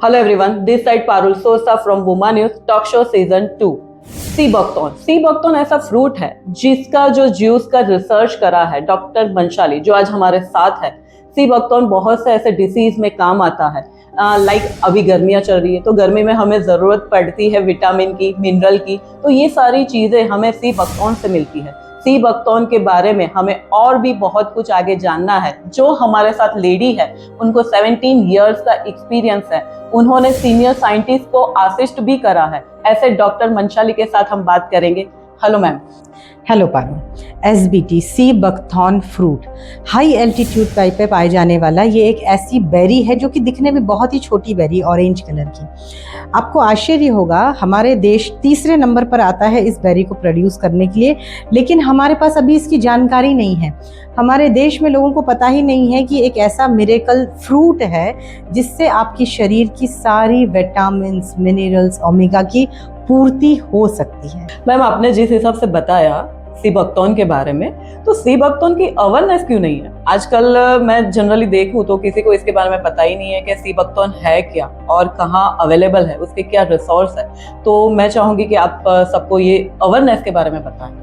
Hello everyone, this side Parul Sosa from Woman News Talk Show Season 2। Sea buckthorn ऐसा fruit है जिसका जो juice का research करा है डॉक्टर बंशाली, जो आज हमारे साथ है। सी बकथॉर्न बहुत से ऐसे डिसीज में काम आता है। लाइक अभी गर्मियाँ चल रही है तो गर्मी में हमें ज़रूरत पड़ती है विटामिन की, मिनरल की, तो ये सारी चीज़ें हमें सी बकथॉर्न से मिलती है। सी बकथॉर्न के बारे में हमें और भी बहुत कुछ आगे जानना है। जो हमारे साथ लेडी है उनको 17 इयर्स का एक्सपीरियंस है, उन्होंने सीनियर साइंटिस्ट को असिस्ट भी करा है। ऐसे डॉक्टर मंशाली के साथ हम बात करेंगे। Hello ma'am. हेलो पारो। SBT sea buckthorn fruit high altitude type पे पाए जाने वाला ये एक ऐसी बेरी है जो कि दिखने में बहुत ही छोटी बेरी, ऑरेंज कलर की। आपको आश्चर्य होगा, हमारे देश तीसरे नंबर पर आता है इस बेरी को प्रोड्यूस करने के लिए, लेकिन हमारे पास अभी इसकी जानकारी नहीं है। हमारे देश में लोगों को पता ही नहीं है कि एक ऐसा मिरेकल फ्रूट है जिससे आपकी शरीर की सारी विटामिन्स, मिनरल्स, ओमेगा की पूर्ति हो सकती है। मैम, आपने जिस हिसाब से बताया सी बकथॉर्न के बारे में, तो सी बकथॉर्न की अवेयरनेस क्यों नहीं है? आजकल मैं जनरली देखूं तो किसी को इसके बारे में पता ही नहीं है कि सी बकथॉर्न है क्या और कहाँ अवेलेबल है, उसके क्या रिसोर्स है। तो मैं चाहूंगी कि आप सबको ये अवेयरनेस के बारे में बताएं।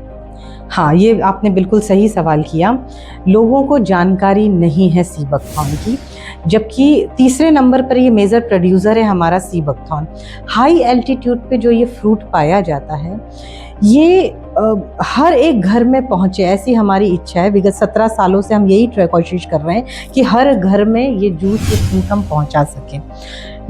हाँ, ये आपने बिल्कुल सही सवाल किया। लोगों को जानकारी नहीं है सी बकथॉर्न की, जबकि तीसरे नंबर पर ये मेजर प्रोड्यूसर है हमारा सी बकथॉर्न। हाई एल्टीट्यूड पे जो ये फ्रूट पाया जाता है, ये हर एक घर में पहुँचे, ऐसी हमारी इच्छा है। विगत 17 सालों से हम यही कोशिश कर रहे हैं कि हर घर में ये जूस, ये फ्रूट हम पहुँचा सकें।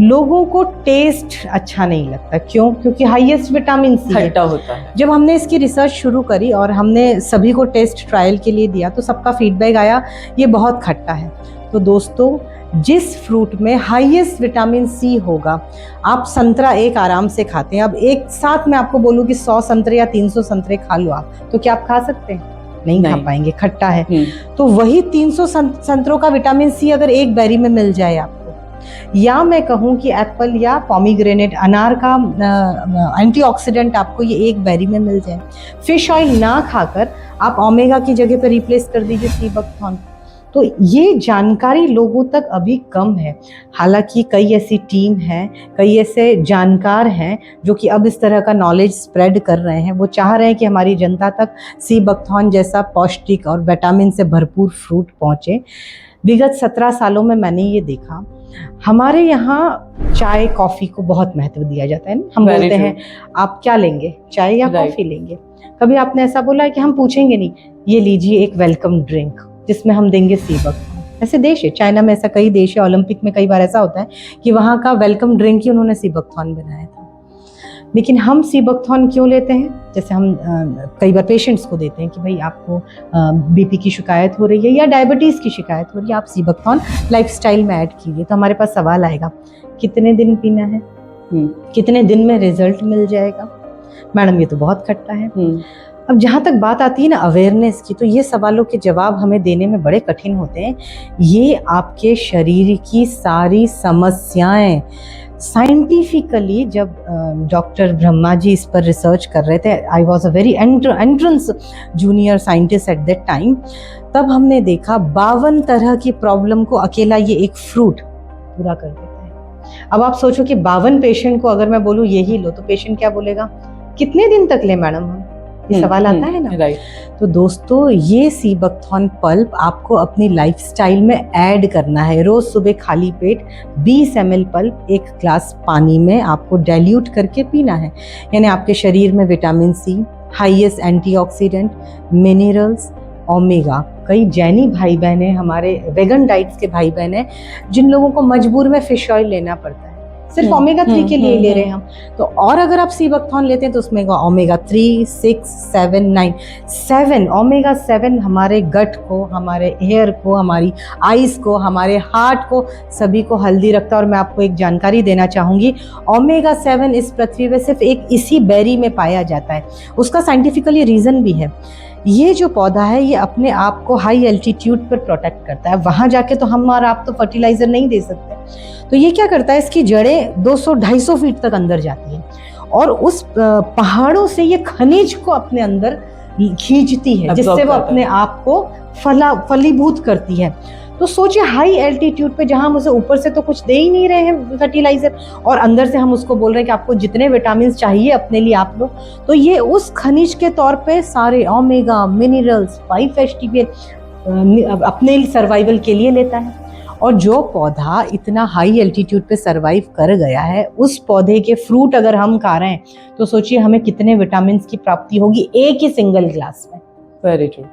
लोगों को टेस्ट अच्छा नहीं लगता, क्यों? क्योंकि हाईएस्ट विटामिन सी खट्टा होता है। जब हमने इसकी रिसर्च शुरू करी और हमने सभी को टेस्ट ट्रायल के लिए दिया तो सबका फीडबैक आया ये बहुत खट्टा है। तो दोस्तों, जिस फ्रूट में हाईएस्ट विटामिन सी होगा, आप संतरा एक आराम से खाते हैं। अब एक साथ मैं आपको बोलूँ कि 100 संतरे या 300 संतरे खा लो आप, तो क्या आप खा सकते हैं? नहीं खा पाएंगे, खट्टा है। तो वही 300 संतरों का विटामिन सी अगर एक बेरी में मिल जाए आपको, या मैं कहूँ कि एप्पल या पॉमीग्रेनेट, अनार का एंटीऑक्सीडेंट आपको ये एक बेरी में मिल जाए, फिश ऑयल ना खाकर आप ओमेगा की जगह पर रिप्लेस कर दीजिए सी बकथॉर्न। तो ये जानकारी लोगों तक अभी कम है। हालांकि कई ऐसी टीम हैं, कई ऐसे जानकार हैं जो कि अब इस तरह का नॉलेज स्प्रेड कर रहे हैं। वो चाह रहे हैं कि हमारी जनता तक सी बकथॉर्न जैसा पौष्टिक और विटामिन से भरपूर फ्रूट पहुँचे। विगत 17 सालों में मैंने ये देखा, हमारे यहाँ चाय कॉफ़ी को बहुत महत्व दिया जाता है ना। हम बोलते हैं आप क्या लेंगे, चाय या कॉफ़ी लेंगे? कभी आपने ऐसा बोला है कि हम पूछेंगे नहीं, ये लीजिए एक वेलकम ड्रिंक जिसमें हम देंगे सी बकथॉर्न? ऐसे देश है, चाइना में ऐसा कई देश है, ओलंपिक में कई बार ऐसा होता है कि वहाँ का वेलकम ड्रिंक ही उन्होंने सी बकथॉर्न बनाया था। लेकिन हम सी बकथॉर्न क्यों लेते हैं? जैसे हम कई बार पेशेंट्स को देते हैं कि भाई आपको बीपी की शिकायत हो रही है या डायबिटीज़ की शिकायत हो रही है, आप सी बकथॉर्न लाइफस्टाइल में ऐड कीजिए। तो हमारे पास सवाल आएगा, कितने दिन पीना है, कितने दिन में रिजल्ट मिल जाएगा? मैडम, ये तो बहुत खट्टा है। अब जहाँ तक बात आती है ना अवेयरनेस की, तो ये सवालों के जवाब हमें देने में बड़े कठिन होते हैं। ये आपके शरीर की सारी समस्याएं साइंटिफिकली, जब डॉक्टर ब्रह्मा जी इस पर रिसर्च कर रहे थे, I was a very entrance junior scientist at that time, तब हमने देखा 52 तरह की प्रॉब्लम को अकेला ये एक फ्रूट पूरा कर देता है। अब आप सोचो कि 52 पेशेंट को अगर मैं बोलूँ यही लो, तो पेशेंट क्या बोलेगा? कितने दिन तक ले मैडम हम? ये सवाल आता है ना। तो दोस्तों, ये सी बकथॉर्न पल्प आपको अपनी लाइफस्टाइल में ऐड करना है। रोज सुबह खाली पेट 20 ml पल्प एक ग्लास पानी में आपको डाइल्यूट करके पीना है। यानी आपके शरीर में vitamin C, highest antioxidant, minerals, omega. कई जैनी भाई बहन हैं, हमारे वेगन डाइट्स के भाई बहन हैं, जिन लोगों को मजबूर में फिश ऑयल लेना पड़ता है, सिर्फ ओमेगा 3 के लिए ले रहे हैं हम। तो और अगर आप सी बकथॉर्न लेते हैं तो उसमें ओमेगा 3, 6, 7, 9, 7 ओमेगा 7 हमारे गट को, हमारे हेयर को, हमारी आईज को, हमारे हार्ट को, सभी को हेल्दी रखता है। और मैं आपको एक जानकारी देना चाहूँगी, ओमेगा 7 इस पृथ्वी पे सिर्फ एक इसी बेरी में पाया जाता है। उसका साइंटिफिकली रीज़न भी है। ये जो पौधा है ये अपने आप को हाई एल्टीट्यूड पर प्रोटेक्ट करता है। वहाँ जाके तो हम और आप तो फर्टिलाइजर नहीं दे सकते, तो ये क्या करता है, इसकी जड़ें 200-250 फीट तक अंदर जाती हैं और उस पहाड़ों से ये खनिज को अपने अंदर खींचती है, जिससे वो अपने आप को फलीभूत करती है। तो सोचिए हाई एल्टीट्यूड पे जहां हम उसे ऊपर से तो कुछ दे ही नहीं रहे हैं फर्टिलाइजर, और अंदर से हम उसको बोल रहे हैं कि आपको जितने विटामिन चाहिए अपने लिए आप लो, तो ये उस खनिज के तौर पे सारे ओमेगा मिनरल्स 5-HTP अपने सर्वाइवल के लिए लेता है। और जो पौधा इतना हाई एल्टीट्यूड पे सरवाइव कर गया है, उस पौधे के फ्रूट अगर हम खा रहे हैं तो सोचिए हमें कितने विटामिन की प्राप्ति होगी एक ही सिंगल ग्लास में। Very true.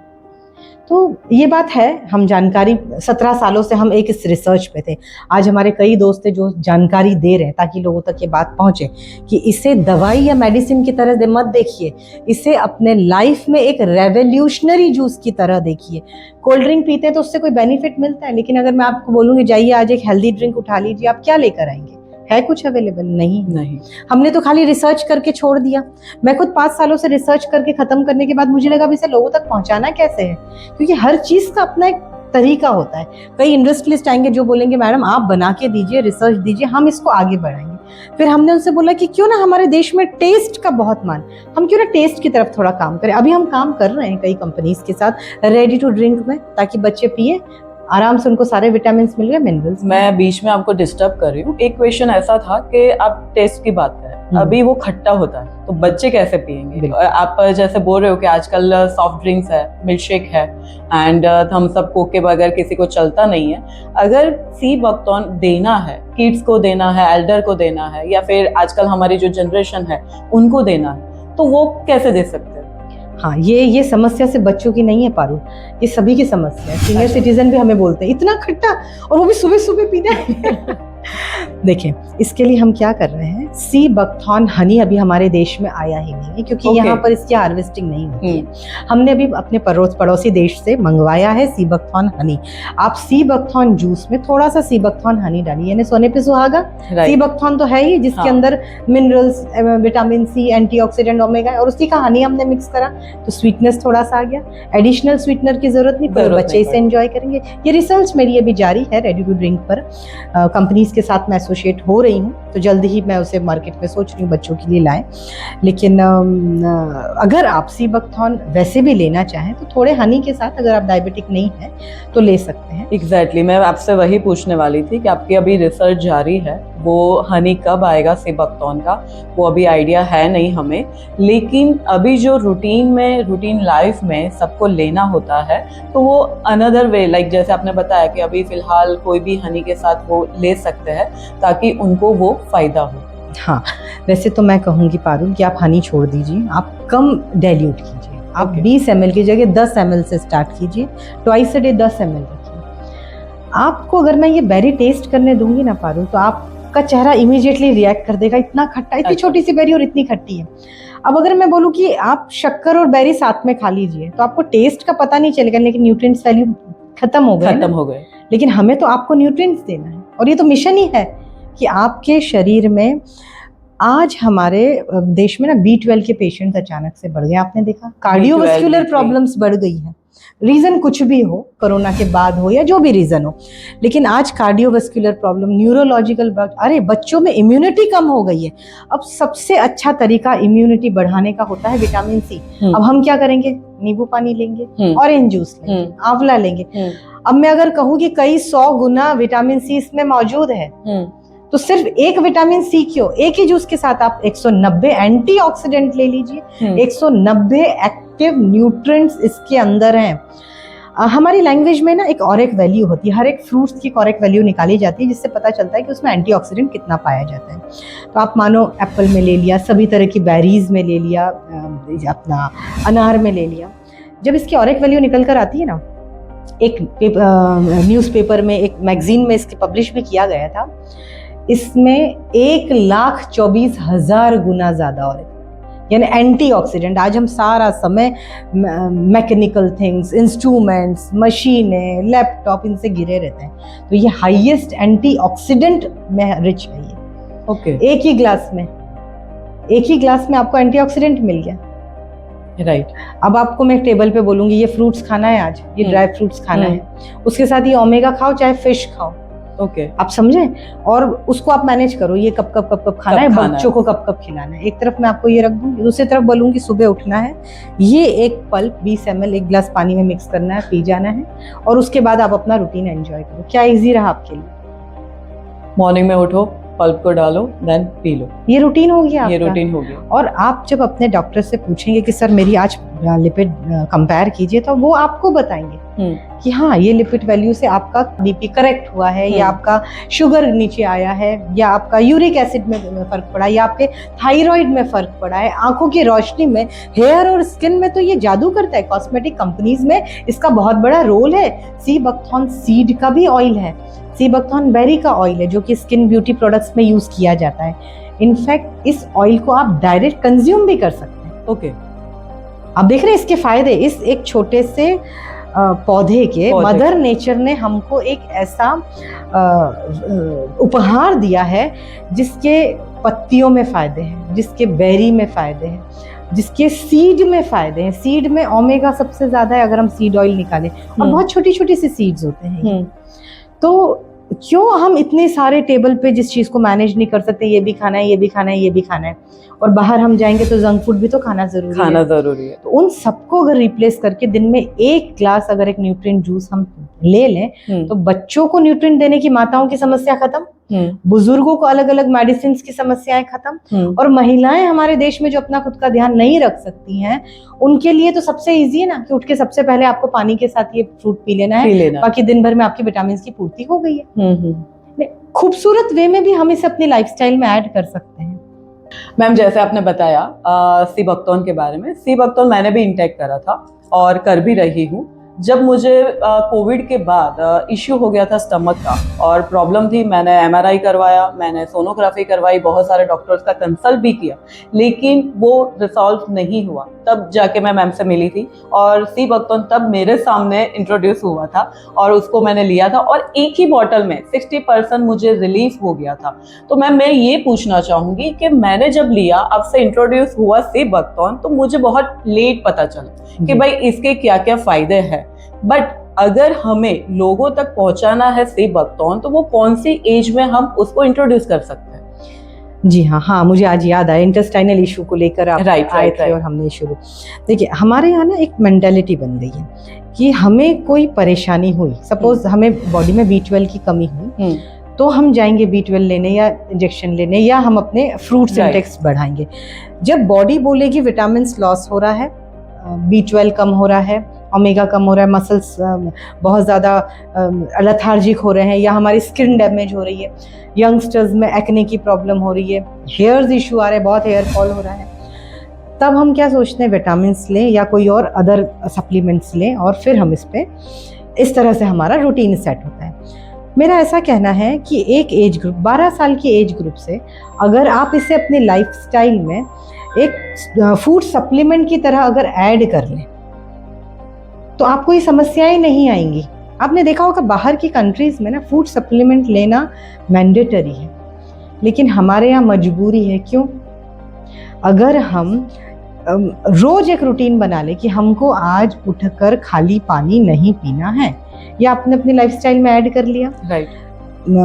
तो ये बात है, हम जानकारी 17 सालों से हम एक इस रिसर्च पे थे। आज हमारे कई दोस्त हैं जो जानकारी दे रहे हैं ताकि लोगों तक ये बात पहुंचे कि इसे दवाई या मेडिसिन की तरह से मत देखिए, इसे अपने लाइफ में एक रेवोल्यूशनरी जूस की तरह देखिए। कोल्ड ड्रिंक पीते हैं तो उससे कोई बेनिफिट मिलता है, लेकिन अगर मैं आपको बोलूँगी जाइए आज एक हेल्दी ड्रिंक उठा लीजिए, आप क्या लेकर आएंगे? है कुछ अवेलेबल? नहीं। हमने तो खाली रिसर्च करके छोड़ दिया। मैं खुद 5 सालों से रिसर्च करके खत्म करने के बाद मुझे लगा इसे लोगों तक पहुंचाना कैसे है, क्योंकि हर चीज का अपना एक तरीका होता है। कई इंडस्ट्रियलिस्ट आएंगे जो बोलेंगे मैडम आप बना के दीजिए, रिसर्च दीजिए, हम इसको आगे बढ़ाएंगे। फिर हमने उनसे बोला कि क्यों ना हमारे देश में टेस्ट का बहुत मान, हम क्यों ना टेस्ट की तरफ थोड़ा काम करें। अभी हम काम कर रहे हैं कई कंपनीज के साथ रेडी टू ड्रिंक में, ताकि बच्चे पिए, आराम से उनको सारे विटामिन मिल गए, मिनरल्स। मैं बीच में आपको डिस्टर्ब कर रही हूँ। एक क्वेश्चन ऐसा था कि आप टेस्ट की बात करें, अभी वो खट्टा होता है तो बच्चे कैसे पिएंगे? आप जैसे बोल रहे हो कि आजकल सॉफ्ट ड्रिंक्स है, मिल्क शेक है, एंड थम्स अप कोक के बगैर किसी को चलता नहीं है। अगर सी बकथॉर्न देना है, किड्स को देना है, एल्डर को देना है, या फिर आजकल हमारी जो जनरेशन है उनको देना है, तो वो कैसे दे सकते हैं? हाँ, ये समस्या से बच्चों की नहीं है पारुल, ये सभी की समस्या है। सीनियर सिटीजन भी हमें बोलते हैं इतना खट्टा, और वो भी सुबह सुबह पीना है। देखिए, इसके लिए हम क्या कर रहे हैं, सी बकथॉर्न हनी अभी हमारे देश में आया ही नहीं है, क्योंकि यहाँ पर इसकी हार्वेस्टिंग नहीं होती है। हमने अभी अपने पड़ोसी देश से मंगवाया है सी बकथॉर्न हनी। आप सी बकथॉर्न जूस में थोड़ा सा सी बकथॉर्न हनी डालिए, यानी सोने पे सुहागा। सी बकथॉर्न तो है ही, जिसके अंदर minerals, vitamin C, antioxidant, omega, और उसी का हनी हमने मिक्स करा तो स्वीटनेस थोड़ा सा आ गया। एडिशनल स्वीटनर की जरूरत नहीं, पर बच्चे इसे एंजॉय करेंगे। ये रिसर्च मेरी अभी जारी है रेडी टू ड्रिंक पर, कंपनीज के साथ मैं एसोसिएट हो रही हूँ, तो जल्दी ही मैं उसे मार्केट में सोच रही हूँ बच्चों के लिए लाएं। लेकिन अगर आप सी बकथॉर्न वैसे भी लेना चाहें तो थोड़े हनी के साथ, अगर आप डायबिटिक नहीं है तो ले सकते हैं। एग्जैक्टली, मैं आपसे वही पूछने वाली थी कि आपकी अभी रिसर्च जारी है, वो हनी कब आएगा सी बकथॉर्न का, वो अभी आइडिया है नहीं हमें। लेकिन अभी जो रूटीन लाइफ में सबको लेना होता है, तो वो अनदर वे, लाइक जैसे आपने बताया कि अभी फिलहाल कोई भी हनी के साथ वो ले सकते हैं ताकि उनको वो फायदा हो। हाँ, वैसे तो मैं कहूँगी पारुल कि आप हनी छोड़ दीजिए, आप कम डाइल्यूट कीजिए। आप 20 ml की जगह 10 ml से स्टार्ट कीजिए, ट्वाइस अ डे 10 ml रखिए। आपको अगर मैं ये बेरी टेस्ट करने दूंगी ना पारुल, तो आपका चेहरा इमीडिएटली रिएक्ट कर देगा, इतना खट्टा, इतनी छोटी सी बेरी और इतनी खट्टी है। अब अगर मैं बोलूँ कि आप शक्कर और बेरी साथ में खा लीजिए, तो आपको टेस्ट का पता नहीं चलेगा, लेकिन न्यूट्रिएंट्स वैल्यू खत्म हो गए। लेकिन हमें तो आपको न्यूट्रिएंट्स देना है, और ये तो मिशन ही है कि आपके शरीर में, आज हमारे देश में ना B12 के पेशेंट्स अचानक से बढ़ गए। आपने देखा, कार्डियोवास्कुलर प्रॉब्लम्स बढ़ गई हैं। रीजन कुछ भी हो, कोरोना के बाद हो या जो भी रीजन हो, लेकिन आज कार्डियोवास्कुलर प्रॉब्लम, न्यूरोलॉजिकल, अरे बच्चों में इम्यूनिटी कम हो गई है। अब सबसे अच्छा तरीका इम्यूनिटी बढ़ाने का होता है विटामिन सी। अब हम क्या करेंगे, नींबू पानी लेंगे, ऑरेंज जूस लेंगे, आंवला लेंगे। अब मैं अगर कहूँ कि कई 100 गुना विटामिन सी इसमें मौजूद है, तो सिर्फ एक विटामिन सी क्यों, एक ही जूस के साथ आप 190 एंटीऑक्सीडेंट ले लीजिए, 190 एक्टिव न्यूट्रिएंट्स इसके अंदर हैं। हमारी लैंग्वेज में ना एक ऑरेक वैल्यू होती है, हर एक फ्रूट्स की एक ऑरेक वैल्यू निकाली जाती है, जिससे पता चलता है कि उसमें एंटीऑक्सीडेंट कितना पाया जाता है। तो आप मानो एप्पल में ले लिया, सभी तरह की बेरीज में ले लिया, अपना अनार में ले लिया, जब इसकी ऑरेक वैल्यू निकल कर आती है ना, एक न्यूज़पेपर में, एक मैगजीन में इसकी पब्लिश भी किया गया था, इसमें 1,24,000 गुना ज्यादा और यानी एंटीऑक्सीडेंट। आज हम सारा समय मैकेनिकल थिंग्स, इंस्ट्रूमेंट्स, मशीनें, लैपटॉप, इनसे घिरे रहते हैं, तो ये हाईएस्ट एंटीऑक्सीडेंट में रिच है ये। ओके, एक ही ग्लास में आपको एंटीऑक्सीडेंट मिल गया, राइट। अब आपको मैं टेबल पे बोलूंगी ये फ्रूट्स खाना है आज, ये ड्राई फ्रूट्स खाना है, उसके साथ ये ओमेगा खाओ चाहे फिश खाओ, ओके। आप समझे, और उसको आप मैनेज करो, ये कब कब कब कब खाना है, बच्चों को कब कब खिलाना है। एक तरफ मैं आपको ये रख दूंगी, दूसरी तरफ बोलूंगी सुबह उठना है, ये एक पल्प 20 ml 1 गिलास पानी में मिक्स करना है, पी जाना है, और उसके बाद आप अपना रूटीन एंजॉय करो। क्या इजी रहा आपके लिए? मॉर्निंग में उठो, पल्प को डालो, देन पी लो। ये रूटीन हो गया आपका। ये रूटीन हो गया। और आप जब अपने डॉक्टर से पूछेंगे कि सर मेरी आज लिपिड कंपेयर कीजिए, तो वो आपको बताएंगे कि हाँ ये लिपिड वैल्यू से आपका बीपी करेक्ट हुआ है, या आपका शुगर नीचे आया है, या आपका यूरिक एसिड में फर्क पड़ा, या आपके थायराइड में फर्क पड़ा है, आंखों की रोशनी में, हेयर और स्किन में तो ये जादू करता है। कॉस्मेटिक कंपनीज में इसका बहुत बड़ा रोल है। सी बकथॉर्न सीड का भी ऑयल है, सी बकथॉर्न बेरी का ऑयल है, जो कि स्किन ब्यूटी प्रोडक्ट्स में यूज किया जाता है। इनफैक्ट इस ऑयल को आप डायरेक्ट कंज्यूम भी कर सकते हैं। ओके। आप देख रहे हैं इसके फायदे। इस एक छोटे से पौधे के मदर नेचर ने हमको एक ऐसा उपहार दिया है जिसके पत्तियों में फायदे हैं, जिसके बेरी में फायदे हैं, जिसके सीड में फायदे हैं। सीड में ओमेगा सबसे ज्यादा है अगर हम सीड ऑयल निकालें, और बहुत छोटी छोटी सी सीड्स होते हैं। तो क्यों हम इतने सारे टेबल पे जिस चीज को मैनेज नहीं कर सकते, ये भी खाना है, ये भी खाना है, ये भी खाना है, और बाहर हम जाएंगे तो जंक फूड भी तो खाना जरूरी है। तो उन सबको अगर रिप्लेस करके दिन में 1 ग्लास अगर एक न्यूट्रिएंट जूस हम ले लें, तो बच्चों को न्यूट्रिएंट देने की माताओं की समस्या खत्म, बुजुर्गों को अलग अलग मेडिसिन की समस्याएं खत्म, और महिलाएं हमारे देश में जो अपना खुद का ध्यान नहीं रख सकती हैं, उनके लिए तो सबसे इजी है ना कि उठ के सबसे पहले आपको पानी के साथ ये फ्रूट पी लेना है, बाकी दिन भर में आपकी विटामिन की पूर्ति हो गई है। खूबसूरत वे में भी हम इसे अपनी लाइफस्टाइल में ऐड कर सकते हैं। मैम जैसे आपने बताया सी बकथॉर्न के बारे में, सी बकथॉर्न मैंने भी इंटेक करा था और कर भी रही हूँ। जब मुझे कोविड के बाद इश्यू हो गया था स्टमक का और प्रॉब्लम थी, मैंने एमआरआई करवाया, मैंने सोनोग्राफी करवाई, बहुत सारे डॉक्टर्स का कंसल्ट भी किया, लेकिन वो रिजॉल्व नहीं हुआ। तब जाके मैं मैम से मिली थी और सी बकथॉर्न तब मेरे सामने इंट्रोड्यूस हुआ था और उसको मैंने लिया था और एक ही बॉटल में 60% मुझे रिलीफ हो गया था। तो मैम मैं ये पूछना चाहूँगी कि मैंने जब लिया, अब से इंट्रोड्यूस हुआ सी बकथॉर्न, तो मुझे बहुत लेट पता चला कि भाई इसके क्या क्या फायदे हैं। बट अगर हमें लोगों तक पहुंचाना है सी बकथॉर्न, तो वो कौन सी एज में हम उसको इंट्रोड्यूस कर सकते हैं? जी हाँ, मुझे आज याद आया, इंटेस्टाइनल इशू को लेकर आप आए थे और हमने शुरू। देखिए हमारे यहाँ ना एक मेंटालिटी बन गई है कि हमें कोई परेशानी हुई, सपोज हमें बॉडी में B12 की कमी हुई, तो हम जाएंगे B12 लेने या इंजेक्शन लेने, या हम अपने फ्रूट्स इंटेक्स बढ़ाएंगे। जब बॉडी बोलेगी विटामिन लॉस हो रहा है, B12 कम हो रहा है, ओमेगा कम हो रहा है, मसल्स बहुत ज़्यादा लेथार्जिक हो रहे हैं, या हमारी स्किन डैमेज हो रही है, यंगस्टर्स में एक्ने की प्रॉब्लम हो रही है, हेयर्स इशू आ रहे हैं, बहुत हेयर फॉल हो रहा है, तब हम क्या सोचते हैं, विटामिन्स लें या कोई और अदर सप्लीमेंट्स लें, और फिर हम इस तरह से हमारा रूटीन सेट होता है। मेरा ऐसा कहना है कि एक एज ग्रुप, 12 साल की एज ग्रुप से अगर आप इसे अपनी लाइफस्टाइल में एक फूड सप्लीमेंट की तरह अगर ऐड कर लें, तो आपको ये समस्याएं नहीं आएंगी। आपने देखा होगा बाहर की कंट्रीज में ना फूड सप्लीमेंट लेना मैंडेटरी है, लेकिन हमारे यहाँ मजबूरी है। क्यों? अगर हम रोज एक रूटीन बना ले कि हमको आज उठकर खाली पानी नहीं पीना है, या आपने अपनी लाइफस्टाइल में ऐड कर लिया,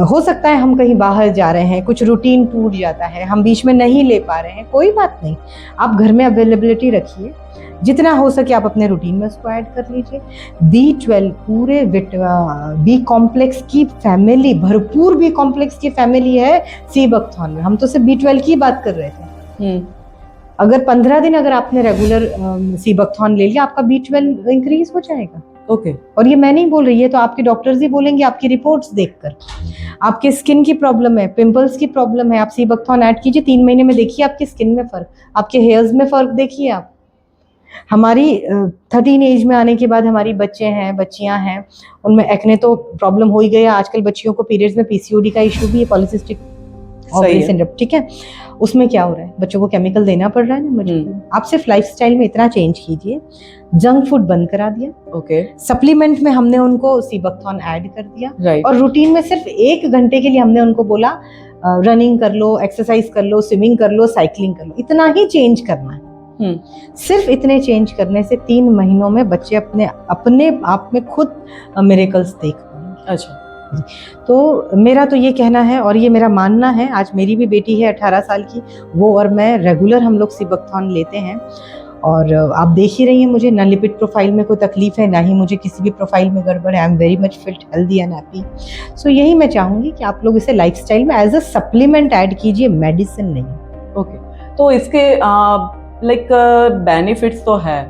हो सकता है हम कहीं बाहर जा रहे हैं, कुछ रूटीन टूट जाता है, हम बीच में नहीं ले पा रहे हैं, कोई बात नहीं, आप घर में अवेलेबिलिटी रखिए, जितना हो सके आप अपने रूटीन में उसको ऐड कर लीजिए। B12 पूरे बी कॉम्प्लेक्स की फैमिली, भरपूर बी कॉम्प्लेक्स की फैमिली है सी बकथॉर्न में। हम तो सिर्फ B12 की बात कर रहे थे। अगर 15 दिन अगर आपने रेगुलर सी बकथॉर्न ले लिया, आपका B12 इंक्रीज हो जाएगा। ओके। और ये मैं नहीं बोल रही है, तो आपके डॉक्टर्स ही बोलेंगे आपकी रिपोर्ट्स देखकर। आपके स्किन की प्रॉब्लम है, पिंपल्स की प्रॉब्लम है, आप सी बकथॉर्न ऐड कीजिए, 3 महीने में देखिए आपकी स्किन में फर्क, आपके हेयर्स में फर्क देखिए आप। हमारी 13 एज में आने के बाद हमारी बच्चे हैं, बच्चियां हैं, उनमें एक्ने तो प्रॉब्लम हो ही गया। आजकल बच्चियों को पीरियड्स में PCOD का इशू भी है, पॉलिसिस्टिक ओवरी सिंड्रोम, ठीक है। उसमें क्या हो रहा है, बच्चों को केमिकल देना पड़ रहा है ना मजबूरी। आप सिर्फ लाइफस्टाइल में इतना चेंज कीजिए, जंक फूड बंद करा दिया, ओके, सप्लीमेंट में हमने उनको सी बकथॉर्न ऐड कर दिया, राइट, और रूटीन में सिर्फ 1 घंटे के लिए हमने उनको बोला रनिंग कर लो, एक्सरसाइज कर लो, स्विमिंग कर लो, साइकिलिंग कर लो, इतना ही चेंज करना है। सिर्फ इतने चेंज करने से 3 महीनों में बच्चे अपने आप में खुद मिरेकल्स देख पाएंगे। अच्छा, तो मेरा तो ये कहना है और ये मेरा मानना है, आज मेरी भी बेटी है 18 साल की, वो और मैं रेगुलर हम लोग सीबकथॉर्न लेते हैं। और आप देख ही रही हैं, मुझे ना लिपिड प्रोफाइल में कोई तकलीफ है, ना ही मुझे किसी भी प्रोफाइल में गड़बड़ है। I am very much fit, healthy and happy. So यही मैं चाहूँगी कि आप लोग इसे लाइफस्टाइल में एज अ सप्लीमेंट ऐड कीजिए, मेडिसिन नहीं। ओके, तो इसके लाइक बेनिफिट्स तो है,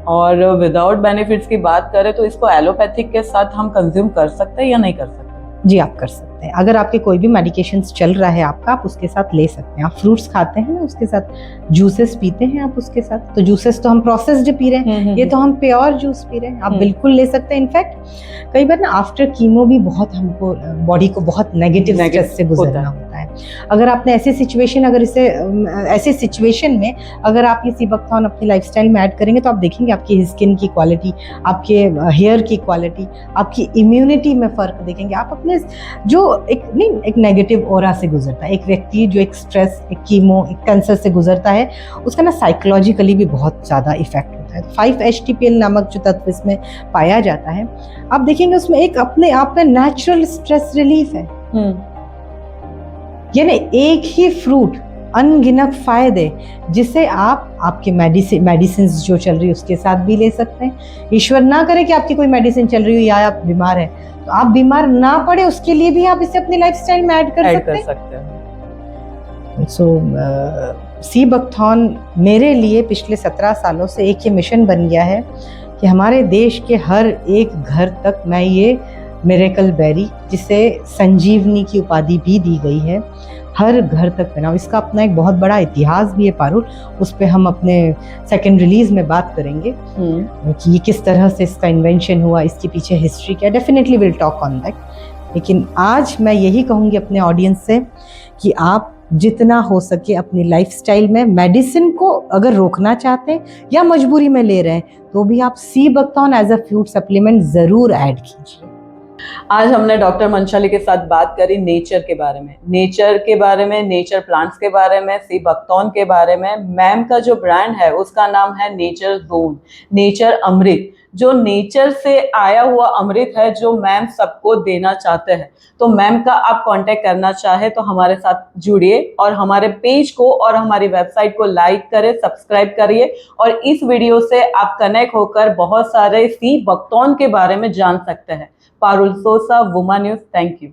और विदाउट बेनिफिट्स की बात करें तो इसको एलोपैथिक के साथ हम कंज्यूम कर सकते हैं या नहीं कर सकते? जी, आप कर सकते हैं। अगर आपके कोई भी मेडिकेशंस चल रहा है आपका, आप उसके साथ ले सकते हैं। आप फ्रूट्स खाते हैं ना, उसके साथ जूसेस पीते हैं आप उसके साथ, तो जूसेस तो हम प्रोसेस्ड पी रहे हैं, ये तो हम प्योर जूस पी रहे हैं। आप बिल्कुल ले सकते हैं। इनफैक्ट कई बार ना आफ्टर कीमो भी बहुत हमको बॉडी को बहुत नेगेटिव स्ट्रेस से गुजरना होता है। अगर आपने ऐसी सिचुएशन में अगर आप ये सीबकथॉर्न अपनी लाइफस्टाइल में ऐड करेंगे तो आप देखेंगे आपकी स्किन की क्वालिटी, आपके हेयर की क्वालिटी, आपकी इम्यूनिटी में फ़र्क देखेंगे। आप अपने जो एक नेगेटिव ऑरा से गुजरता है, एक व्यक्ति जो एक स्ट्रेस, एक कीमो, एक कैंसर से गुजरता है, उसका ना साइकोलॉजिकली भी बहुत ज़्यादा इफेक्ट होता है। 5-HTPL नामक जो तत्व इसमें पाया जाता है, आप देखेंगे उसमें एक अपने आप में नेचुरल स्ट्रेस रिलीफ है। यानी एक ही फ्रूट अनगिनत फायदे, जिसे आप आपके मेडिसिन जो चल रही है उसके साथ भी ले सकते हैं। ईश्वर ना करे कि आपकी कोई मेडिसिन चल रही हो या आप बीमार हैं, तो आप बीमार ना पड़े उसके लिए भी आप इसे अपनी लाइफस्टाइल में ऐड कर सकते हैं। सो सीबकथॉर्न मेरे लिए पिछले 17 सालों से एक ये मिशन बन गया है कि हमारे देश के हर एक घर तक मैं ये मिरेकल बेरी, जिसे संजीवनी की उपाधि भी दी गई है, हर घर तक बनाओ। इसका अपना एक बहुत बड़ा इतिहास भी है पारुल, उस पर हम अपने सेकंड रिलीज में बात करेंगे कि ये किस तरह से इसका इन्वेंशन हुआ, इसके पीछे हिस्ट्री क्या। Definitely will talk on that. लेकिन आज मैं यही कहूँगी अपने ऑडियंस से कि आप जितना हो सके अपनी लाइफस्टाइल में मेडिसिन को अगर रोकना चाहते हैं या मजबूरी में ले रहे हैं, तो भी आप seabuckthorn as a fruit supplement ज़रूर ऐड कीजिए। आज हमने डॉक्टर मंशाली के साथ बात करी नेचर के बारे में, नेचर प्लांट्स के बारे में, सीबकथॉर्न के बारे में। मैम का जो ब्रांड है उसका नाम है नेचर जोन, नेचर अमृत, जो नेचर से आया हुआ अमृत है, जो मैम सबको देना चाहते हैं। तो मैम का आप कांटेक्ट करना चाहे तो हमारे साथ जुड़िए और हमारे पेज को और हमारी वेबसाइट को लाइक करें, सब्सक्राइब करिए, और इस वीडियो से आप कनेक्ट होकर बहुत सारे सीबकथॉर्न के बारे में जान सकते हैं। Parul सोसा, Uma news. Thank you.